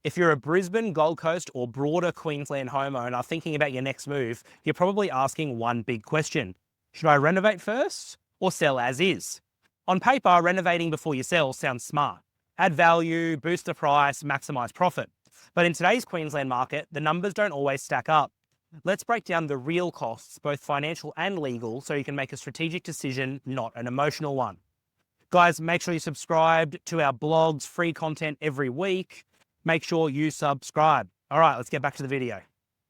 If you're a Brisbane, Gold Coast, or broader Queensland homeowner thinking about your next move, you're probably asking one big question. Should I renovate first or sell as is? On paper, renovating before you sell sounds smart. Add value, boost the price, maximise profit. But in today's Queensland market, the numbers don't always stack up. Let's break down the real costs, both financial and legal, so you can make a strategic decision, not an emotional one. Guys, make sure you subscribe to our blogs, free content every week. Make sure you subscribe. All right, let's get back to the video.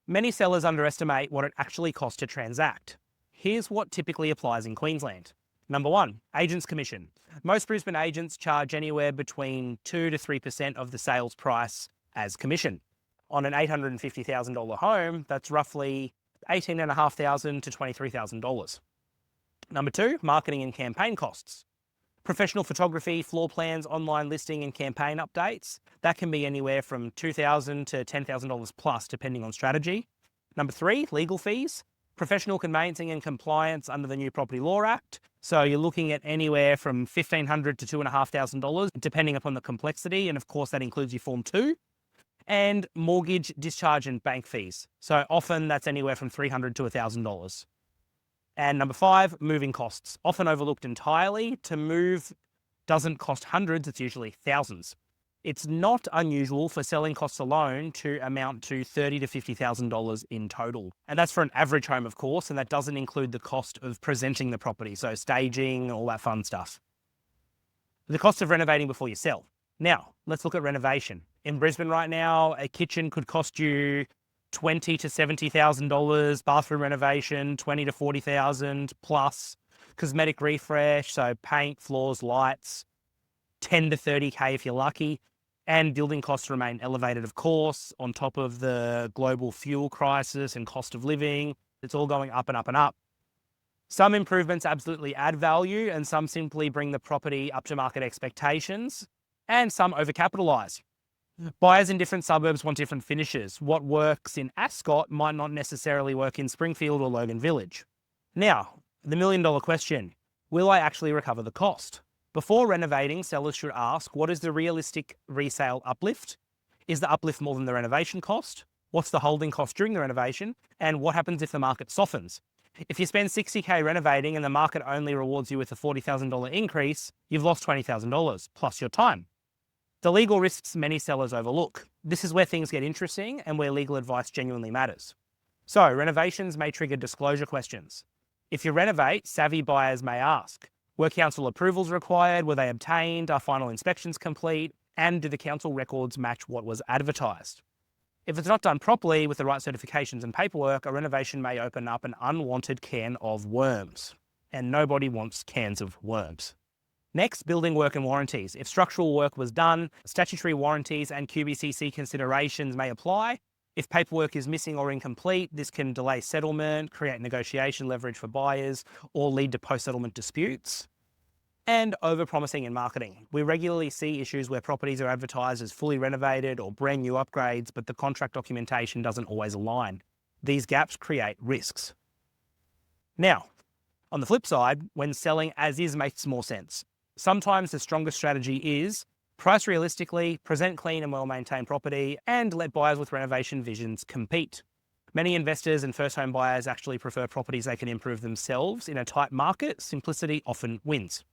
Many sellers underestimate what it actually costs to transact. Here's what typically applies in Queensland. Number one, agent's commission. Most Brisbane agents charge anywhere between 2 to 3% of the sales price as commission. On an $850,000 home, that's roughly $18,500 to $23,000. Number two, marketing and campaign costs. Professional photography, floor plans, online listing and campaign updates. That can be anywhere from $2,000 to $10,000 plus, depending on strategy. Number three, legal fees. Professional conveyancing and compliance under the new Property Law Act. So you're looking at anywhere from $1,500 to $2,500, depending upon the complexity. And of course, that includes your Form 2. And mortgage, discharge and bank fees. So often that's anywhere from $300 to $1,000. And number five, moving costs. Often overlooked entirely. To move doesn't cost hundreds, it's usually thousands. It's not unusual for selling costs alone to amount to $30,000 to $50,000 in total. And that's for an average home, of course, and that doesn't include the cost of presenting the property, so staging, all that fun stuff. The cost of renovating before you sell. Now, let's look at renovation. In Brisbane right now, a kitchen could cost you $20,000 to $70,000, bathroom renovation, $20,000 to $40,000 plus, cosmetic refresh, so paint, floors, lights, $10,000 to $30,000 if you're lucky, and building costs remain elevated, of course, on top of the global fuel crisis and cost of living. It's all going up and up and up. Some improvements absolutely add value, and some simply bring the property up to market expectations, and some overcapitalise. Buyers in different suburbs want different finishes. What works in Ascot might not necessarily work in Springfield or Logan Village. Now, the million-dollar question, will I actually recover the cost? Before renovating, sellers should ask, what is the realistic resale uplift? Is the uplift more than the renovation cost? What's the holding cost during the renovation? And what happens if the market softens? If you spend $60,000 renovating and the market only rewards you with a $40,000 increase, you've lost $20,000 plus your time. The legal risks many sellers overlook. This is where things get interesting and where legal advice genuinely matters. So, renovations may trigger disclosure questions. If you renovate, savvy buyers may ask, were council approvals required? Were they obtained? Are final inspections complete? And do the council records match what was advertised? If it's not done properly with the right certifications and paperwork, a renovation may open up an unwanted can of worms. And nobody wants cans of worms. Next, building work and warranties. If structural work was done, statutory warranties and QBCC considerations may apply. If paperwork is missing or incomplete, this can delay settlement, create negotiation leverage for buyers, or lead to post-settlement disputes. And over-promising in marketing. We regularly see issues where properties are advertised as fully renovated or brand new upgrades, but the contract documentation doesn't always align. These gaps create risks. Now, on the flip side, when selling as is makes more sense. Sometimes the strongest strategy is price realistically, present clean and well-maintained property, and let buyers with renovation visions compete. Many investors and first home buyers actually prefer properties they can improve themselves. In a tight market, simplicity often wins.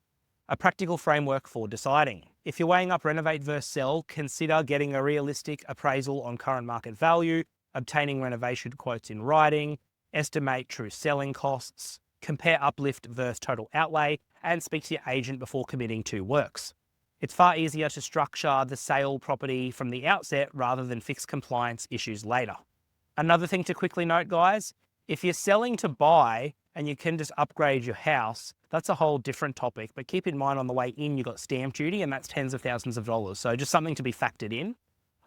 A practical framework for deciding. If you're weighing up renovate versus sell, consider getting a realistic appraisal on current market value, obtaining renovation quotes in writing, estimate true selling costs, compare uplift versus total outlay, and speak to your agent before committing to works. It's far easier to structure the sale property from the outset rather than fix compliance issues later. Another thing to quickly note, guys, if you're selling to buy and you can just upgrade your house, that's a whole different topic. But keep in mind on the way in, you've got stamp duty and that's tens of thousands of dollars. So just something to be factored in.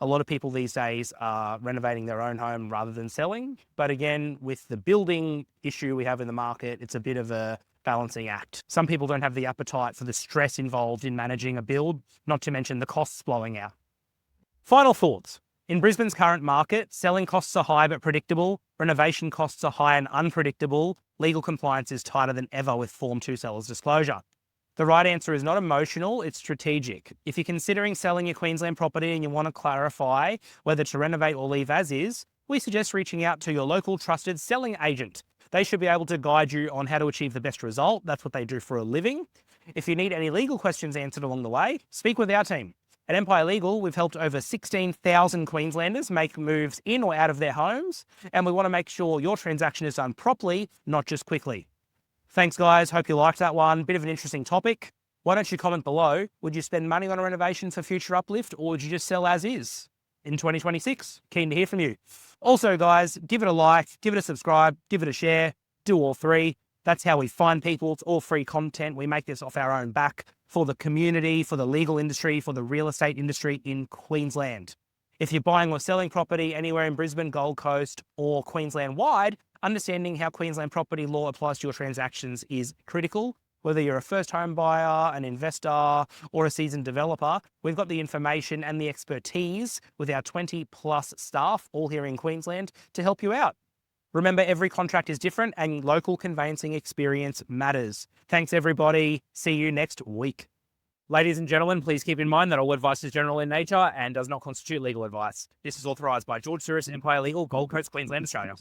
A lot of people these days are renovating their own home rather than selling. But again, with the building issue we have in the market, it's a bit of a balancing act. Some people don't have the appetite for the stress involved in managing a build, not to mention the costs blowing out. Final thoughts. In Brisbane's current market, selling costs are high but predictable, renovation costs are high and unpredictable, legal compliance is tighter than ever with Form 2 sellers disclosure. The right answer is not emotional, it's strategic. If you're considering selling your Queensland property and you want to clarify whether to renovate or leave as is, we suggest reaching out to your local trusted selling agent. They should be able to guide you on how to achieve the best result. That's what they do for a living. If you need any legal questions answered along the way, speak with our team. At Empire Legal, we've helped over 16,000 Queenslanders make moves in or out of their homes, and we want to make sure your transaction is done properly, not just quickly. Thanks, guys. Hope you liked that one. Bit of an interesting topic. Why don't you comment below? Would you spend money on a renovation for future uplift, or would you just sell as is in 2026? Keen to hear from you. Also, guys, give it a like, give it a subscribe, give it a share, do all three. That's how we find people. It's all free content. We make this off our own back for the community, for the legal industry, for the real estate industry in Queensland. If you're buying or selling property anywhere in Brisbane, Gold Coast, or Queensland wide, understanding how Queensland property law applies to your transactions is critical. Whether you're a first home buyer, an investor, or a seasoned developer, we've got the information and the expertise with our 20 plus staff all here in Queensland to help you out. Remember, every contract is different and local conveyancing experience matters. Thanks, everybody. See you next week. Ladies and gentlemen, please keep in mind that all advice is general in nature and does not constitute legal advice. This is authorised by George Souris, Empire Legal, Gold Coast, Queensland, Australia.